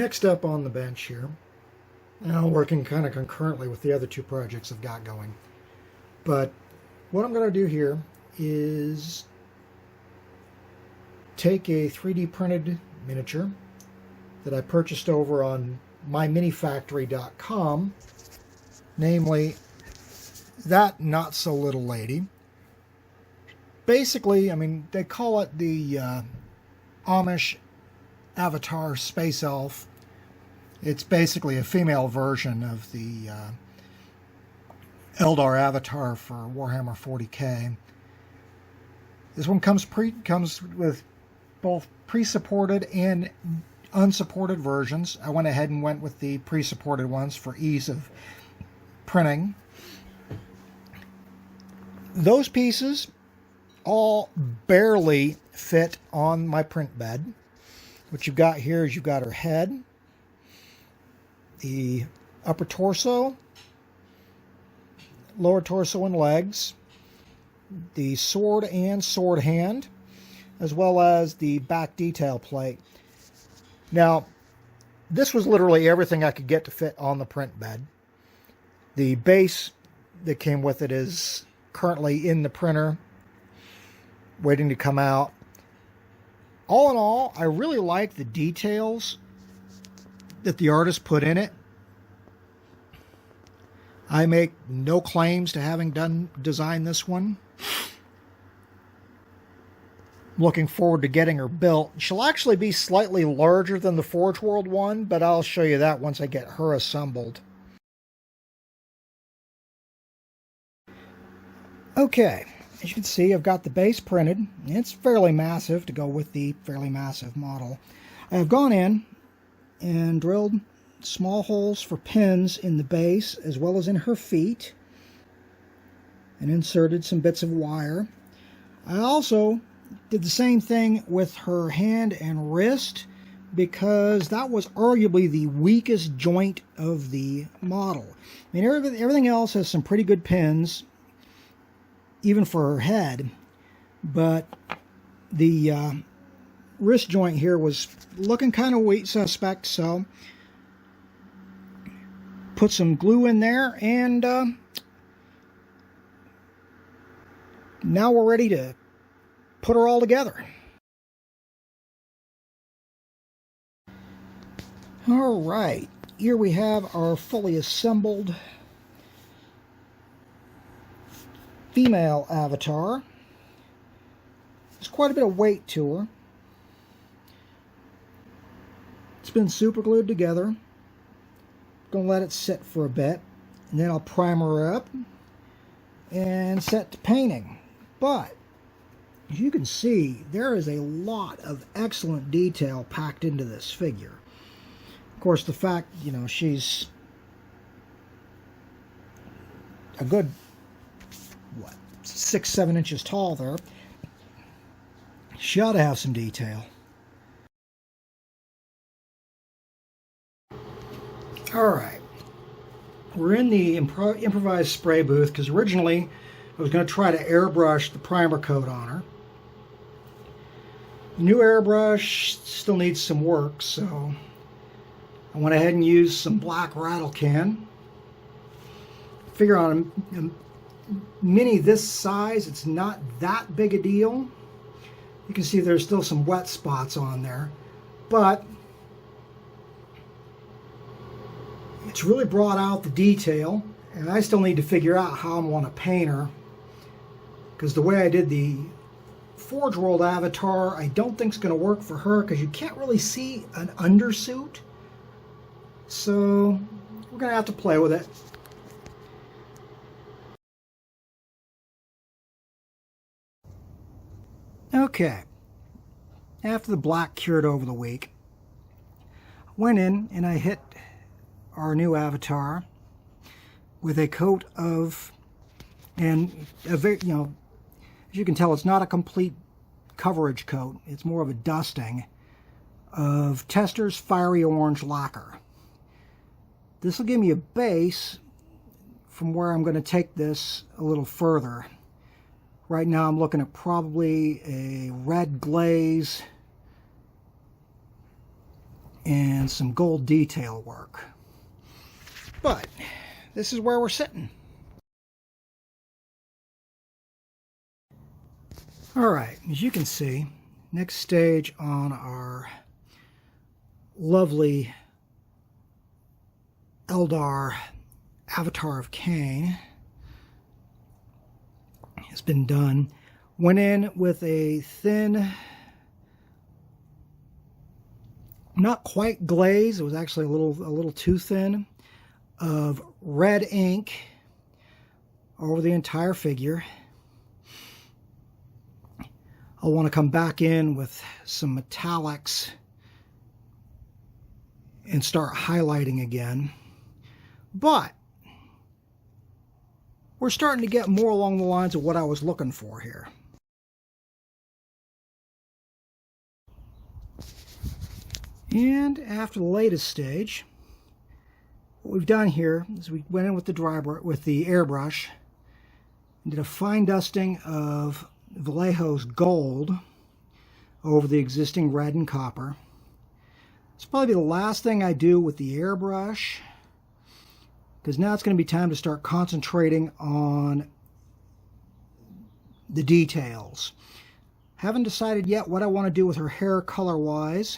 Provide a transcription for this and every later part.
Next up on the bench here, now working kind of concurrently with the other two projects I've got going. But what I'm going to do here is take a 3D printed miniature that I purchased over on myminifactory.com, namely that not so little lady. Basically, I mean, they call it the Amish Avatar Space Elf. It's basically a female version of the Eldar Avatar for Warhammer 40k. This one comes with both pre-supported and unsupported versions. I went ahead and went with the pre-supported ones for ease of printing. Those pieces all barely fit on my print bed. What you've got here is you've got her head, the upper torso, lower torso and legs, the sword and sword hand, as well as the back detail plate. Now, this was literally everything I could get to fit on the print bed. The base that came with it is currently in the printer, waiting to come out. All in all, I really like the details that the artist put in it. I make no claims to having designed this one. Looking forward to getting her built. She'll actually be slightly larger than the Forge World one, but I'll show you that once I get her assembled. Okay, as you can see, I've got the base printed. It's fairly massive to go with the fairly massive model. I've gone in and drilled small holes for pins in the base as well as in her feet and inserted some bits of wire. I also did the same thing with her hand and wrist because that was arguably the weakest joint of the model. I mean, everything else has some pretty good pins, even for her head, but the wrist joint here was looking kind of weak, suspect, so put some glue in there, and now we're ready to put her all together. All right, here we have our fully assembled female avatar. There's quite a bit of weight to her. It's been super glued together. Gonna let it sit for a bit, and then I'll primer her up and set to painting. But as you can see, there is a lot of excellent detail packed into this figure. Of course, the fact, you know, she's a good, what, 6-7 inches tall there, she ought to have some detail. Alright, we're in the improvised spray booth because originally I was going to try to airbrush the primer coat on her. The new airbrush still needs some work, so I went ahead and used some black rattle can. Figure on a mini this size, it's not that big a deal. You can see there's still some wet spots on there, but it's really brought out the detail, and I still need to figure out how I want to paint her, because the way I did the Forge World Avatar I don't think is going to work for her because you can't really see an undersuit, so we're going to have to play with it. Okay, after the black cured over the week, I went in and I hit our new avatar with a coat of, and a very, you know, as you can tell, it's not a complete coverage coat. It's more of a dusting of Testors Fiery Orange Lacquer. This will give me a base from where I'm going to take this a little further. Right now I'm looking at probably a red glaze and some gold detail work. But this is where we're sitting. All right, as you can see, next stage on our lovely Eldar Avatar of Khaine has been done. Went in with a thin, not quite glaze, it was actually a little too thin, of red ink over the entire figure. I'll want to come back in with some metallics and start highlighting again. But we're starting to get more along the lines of what I was looking for here. And after the latest stage, what we've done here is we went in with the airbrush and did a fine dusting of Vallejo's gold over the existing red and copper. It's probably the last thing I do with the airbrush, because now it's going to be time to start concentrating on the details. Haven't decided yet what I want to do with her hair color-wise,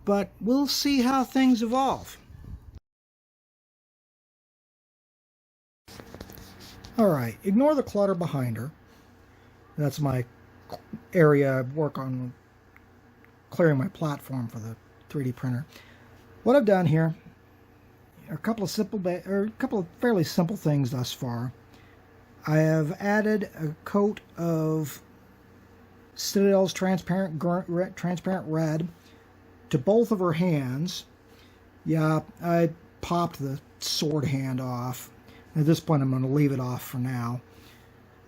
but we'll see how things evolve. Alright, ignore the clutter behind her. That's my area I work on clearing my platform for the 3D printer. What I've done here are a couple of fairly simple things thus far. I have added a coat of Citadel's transparent red to both of her hands. Yeah, I popped the sword hand off. At this point, I'm going to leave it off for now.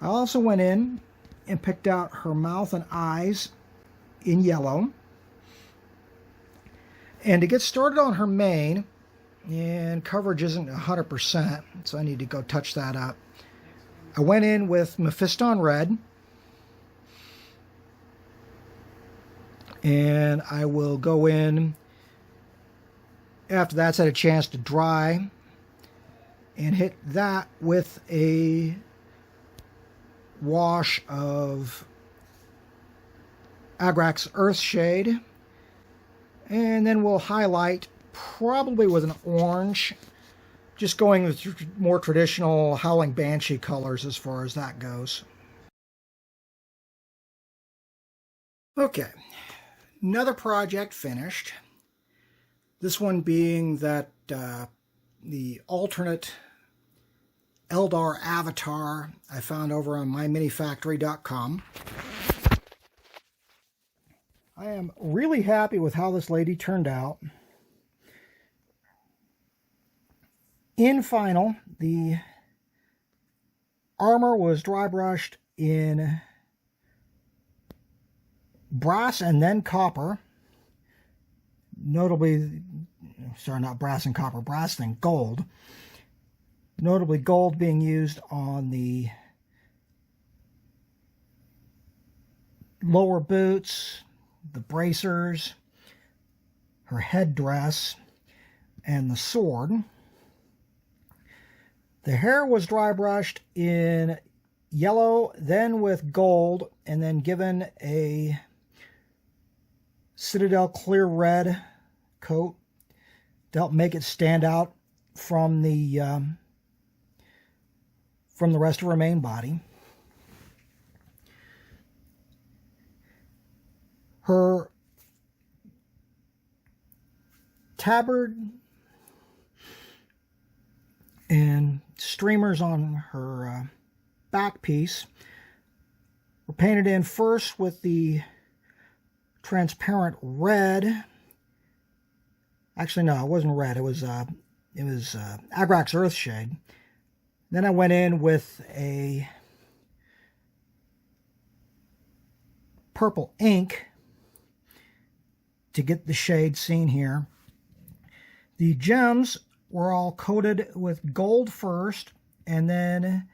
I also went in and picked out her mouth and eyes in yellow. And to get started on her mane, and coverage isn't 100%, so I need to go touch that up. I went in with Mephiston red. And I will go in, after that's had a chance to dry, and hit that with a wash of Agrax Earthshade. And then we'll highlight probably with an orange, just going with more traditional Howling Banshee colors as far as that goes. Okay. Another project finished. This one being that the alternate Eldar avatar I found over on myminifactory.com. I am really happy with how this lady turned out. In final, the armor was dry brushed in brass and then copper, notably, sorry, not brass and copper, brass then gold, notably gold being used on the lower boots, the bracers, her headdress, and the sword. The hair was dry brushed in yellow, then with gold, and then given a Citadel clear red coat to help make it stand out from the rest of her main body. Her tabard and streamers on her back piece were painted in first with the transparent red. Actually, no, it wasn't red. It was Agrax Earthshade. Then I went in with a purple ink to get the shade seen here. The gems were all coated with gold first, and then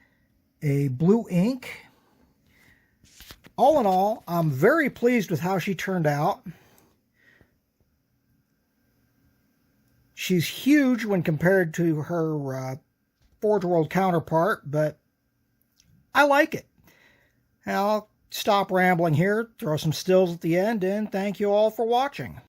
a blue ink. All in all, I'm very pleased with how she turned out. She's huge when compared to her Forge World counterpart, but I like it. I'll stop rambling here, throw some stills at the end, and thank you all for watching.